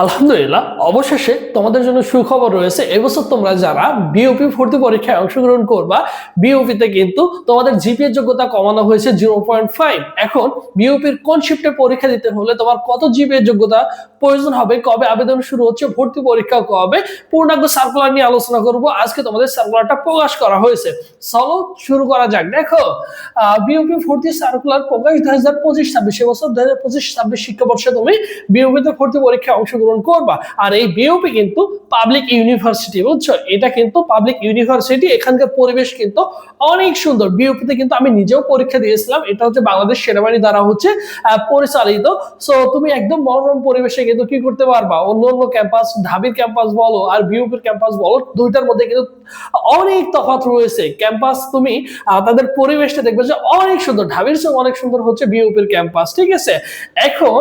আলহামদুলিল্লাহ, অবশেষে তোমাদের জন্য সুখবর রয়েছে। এবছর তোমরা যারা বিওপি ভর্তি পরীক্ষায় অংশগ্রহণ করবা, বিওপিতে কিন্তু তোমাদের জিপিএ যোগ্যতা কমানো হয়েছে 0.5। এখন বিওপির কোন শিফটে পরীক্ষা দিতে হলে তোমার কত জিপিএ যোগ্যতা প্রয়োজন হবে, কবে আবেদন শুরু হচ্ছে, ভর্তি পরীক্ষা কবে, পূর্ণাঙ্গ সার্কুলার নিয়ে আলোচনা করব। আজকে তোমাদের সার্কুলারটা প্রকাশ করা হয়েছে, চলো শুরু করা যাক। দেখো, বিওপি ভর্তি সার্কুলার প্রকাশ 2025-26 এবছর 2025-26 শিক্ষাবর্ষে তুমি বিওপিতে ভর্তি পরীক্ষায় অংশগ্রহণ করবা। আর এই বিওপি কিন্তু পাবলিক ইউনিভার্সিটি, বুঝছো, এটা কিন্তু পাবলিক ইউনিভার্সিটি। এখানকার পরিবেশ কিন্তু অনেক সুন্দর। বিওপিতে কিন্তু আমি নিজেও পরীক্ষা দিয়েছিলাম, এটা হচ্ছে বাংলাদেশ সেনাবাহিনী দ্বারা হচ্ছে পরিচালিত। সো তুমি একদম মনোরম পরিবেশে কিন্তু কি করতে পারবা, অন্য অন্য ক্যাম্পাস, ঢাবির ক্যাম্পাস বলো আর বিওপির ক্যাম্পাস বলো, দুইটার মধ্যে কিন্তু অনেক তফাৎ রয়েছে। ক্যাম্পাস তুমি তাদের পরিবেশটা দেখবে যে অনেক সুন্দর, ঢাবির চেয়ে অনেক সুন্দর হচ্ছে বিওপির ক্যাম্পাস, ঠিক আছে। এখন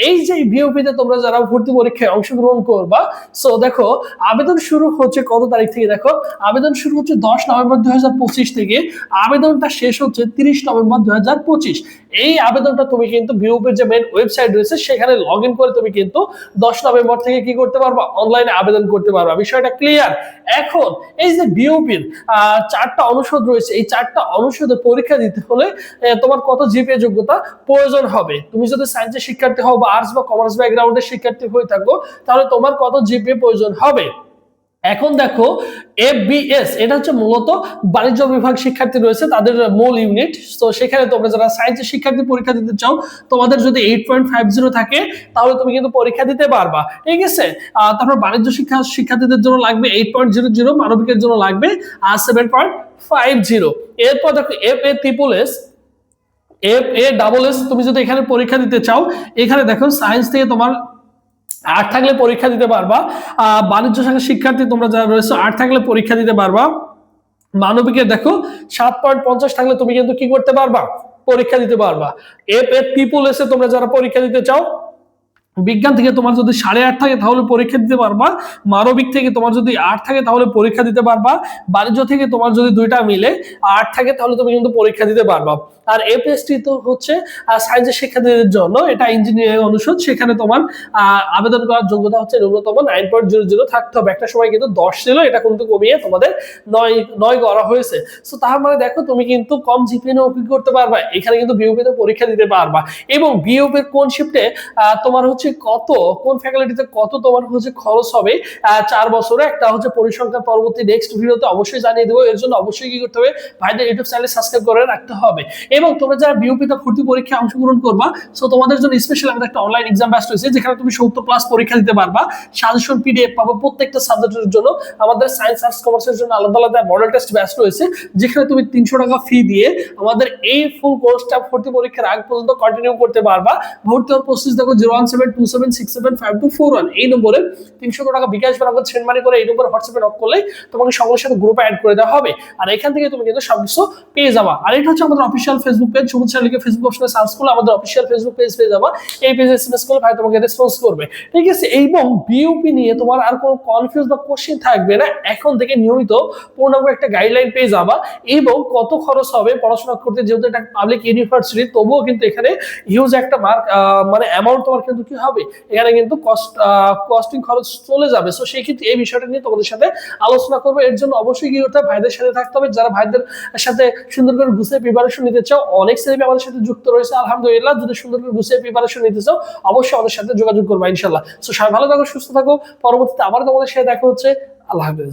এই যে বিওপিতে তোমরা যারা ভর্তি পরীক্ষায় অংশগ্রহণ করবা, সো দেখো আবেদন শুরু হচ্ছে কত তারিখ থেকে। দেখো, আবেদন শুরু হচ্ছে 10 নভেম্বর 2025 থেকে, আবেদনটা শেষ হচ্ছে 30 নভেম্বর 2025। এই আবেদনটা তুমি কিন্তু বিওপির যে মেইন ওয়েবসাইট রয়েছে সেখানে লগ ইন করে তুমি কিন্তু 10 নভেম্বর থেকে কি করতে পারবা, অনলাইনে আবেদন করতে পারবা। বিষয়টা ক্লিয়ার। এখন এই যে বিওপির 4টা অনুষদ রয়েছে, এই 4টা অনুষদে পরীক্ষা দিতে হলে তোমার কত জিপিএ যোগ্যতা প্রয়োজন হবে। তুমি যদি সায়েন্সের শিক্ষার্থী হও বা আর্টস বা কমার্স ব্যাকগ্রাউন্ডের শিক্ষার্থী হয়ে থাকো, তাহলে তোমার কত জিপিএ প্রয়োজন হবে। এখন দেখো, এফবিএস এটা হচ্ছে মূলত বাণিজ্য বিভাগ শিক্ষার্থী রয়েছে তাদের মূল ইউনিট। তো সেখানে তোমরা যারা সায়েন্সের শিক্ষার্থী পরীক্ষা দিতে চাও, তোমাদের যদি 8.50 থাকে তাহলে তুমি কিন্তু পরীক্ষা দিতে পারবা, ঠিক আছে। তারপর বাণিজ্য শিক্ষার্থীদের জন্য লাগবে 8.00, মানবিকের জন্য লাগবে 7.50। এরপর দেখো FA+S তুমি যদি এখানে পরীক্ষা দিতে চাও, এখানে দেখো সায়েন্স থেকে তোমার 8 থাকলে পরীক্ষা দিতে পারবা। বাণিজ্য শাখার শিক্ষার্থী তোমরা যারা রয়েছে 8 থাকলে পরীক্ষা দিতে পারবা। মানবিকের দেখো 7.50 থাকলে তুমি কিন্তু কি করতে পারবা, পরীক্ষা দিতে পারবা। FA+S তোমরা যারা পরীক্ষা দিতে চাও, বিজ্ঞান থেকে তোমার যদি 8.5 থাকে তাহলে পরীক্ষা দিতে পারবা। মানবিক থেকে তোমার যদি 8 থাকে তাহলে পরীক্ষা দিতে পারবা। বাণিজ্য থেকে তোমার যদি দুইটা মিলে 8 থাকে তাহলে তুমি কিন্তু পরীক্ষা দিতে পারবা। আর এপিএসটি তো হচ্ছে সায়েন্সের শিক্ষার্থীদের জন্য, এটা ইঞ্জিনিয়ারিং অনুষদ, সেখানে তোমার আবেদন করার যোগ্যতা হচ্ছে ন্যূনতম 9.00 থাকতে হবে। একটা সময় কিন্তু 10 ছিল, এটা কিন্তু কমিয়ে তোমাদের 9 করা হয়েছে। সো তার মানে দেখো, তুমি কিন্তু কম জিপিএ নিয়েও কি করতে পারবা, এখানে কিন্তু বিওপিতে পরীক্ষা দিতে পারবা। এবং বিওপির কোন শিফটে তোমার হচ্ছে কত, কোন ফ্যাকাল্টিতে কত তোমার হচ্ছে খরচ হবে 4 বছরে, একটা হচ্ছে পরিসংখ্যান পরবর্তী নেক্সট ভিডিওতে অবশ্যই জানিয়ে দেবো। এর জন্য অবশ্যই কি করতে হবে, ভাইদের ইউটিউব চ্যানেল সাবস্ক্রাইব করে রাখতে হবে। এবং তোমরা যারা বিওপিতে ভর্তি পরীক্ষায় অংশগ্রহণ করবা, সো তোমাদের জন্য স্পেশাল আমাদের একটা অনলাইন এক্সাম ব্যাচ রয়েছে, যেখানে তুমি 70+ পরীক্ষা দিতে পারবা। সাজেশন পিডিএফ পাবো প্রত্যেকটা সাবজেক্টের জন্য। আমাদের সায়েন্স, আর্টস, কমার্সের জন্য আলাদা আলাদা মডেল টেস্ট ব্যাচ রয়েছে, যেখানে তুমি 300 টাকা ফি দিয়ে আমাদের এই ফুল কোর্সটা ভর্তি পরীক্ষার আগ পর্যন্ত কন্টিনিউ করতে পারবা। ভর্তি হওয়ার প্রসেস দেখো 01727675241 এই নম্বরে 300 টাকা বিকাশ বা নগদ সেন্ড মানি করে এই নম্বরে হোয়াটসঅ্যাপে নক করলে তোমাকে সঙ্গে সাথে গ্রুপে অ্যাড করে দেওয়া হবে। আর এখান থেকে তুমি কিন্তু সবকিছু পেয়ে যাবা। আর এটা হচ্ছে আমাদের অফিসিয়াল ফেসবুক পেজ, সবুজ চ্যানেলকে ফেসবুক অপশনে সার্চ করলে আমাদের অফিসিয়াল ফেসবুক পেজ পেয়ে যাবা। এই পেজে এসএমএস করলে ভাই তোমাকে রেসপন্স করবে, ঠিক আছে। এবং বিওপি নিয়ে তোমার আর কোনো কনফিউজ বা কোশ্চেন থাকবে না। এখন থেকে নিয়মিত পূর্ণাঙ্গ একটা গাইডলাইন পেয়ে যাবা। এবং কত খরচ হবে পড়াশোনা করতে, যেহেতু এটা পাবলিক ইউনিভার্সিটি, তবুও কিন্তু এখানে হিউজ একটা মানে অ্যামাউন্ট তোমার কিন্তু কি হবে, এখানে কিন্তু কস্টিং খরচ চলে যাবে। সো সেই ক্ষেত্রে এই বিষয়টা নিয়ে তোমাদের সাথে আলোচনা করবো। এর জন্য অবশ্যই কি করতে হবে, ভাইদের সাথে থাকতে হবে। যারা ভাইদের সাথে সুন্দর করে গুছিয়ে প্রিপারেশন নিতে চাও, অনেক সেলিব্রিটি আমাদের সাথে যুক্ত রয়েছে আলহামদুলিল্লাহ। যদি সুন্দর করে গুছিয়ে প্রিপারেশন নিতে চাও, অবশ্যই আমাদের সাথে যোগাযোগ করবা ইনশাল্লাহ। সো সবাই ভালো থাকো, সুস্থ থাকো। পরবর্তীতে আবার তোমাদের সাথে দেখা হচ্ছে। আল্লাহ হাফেজ।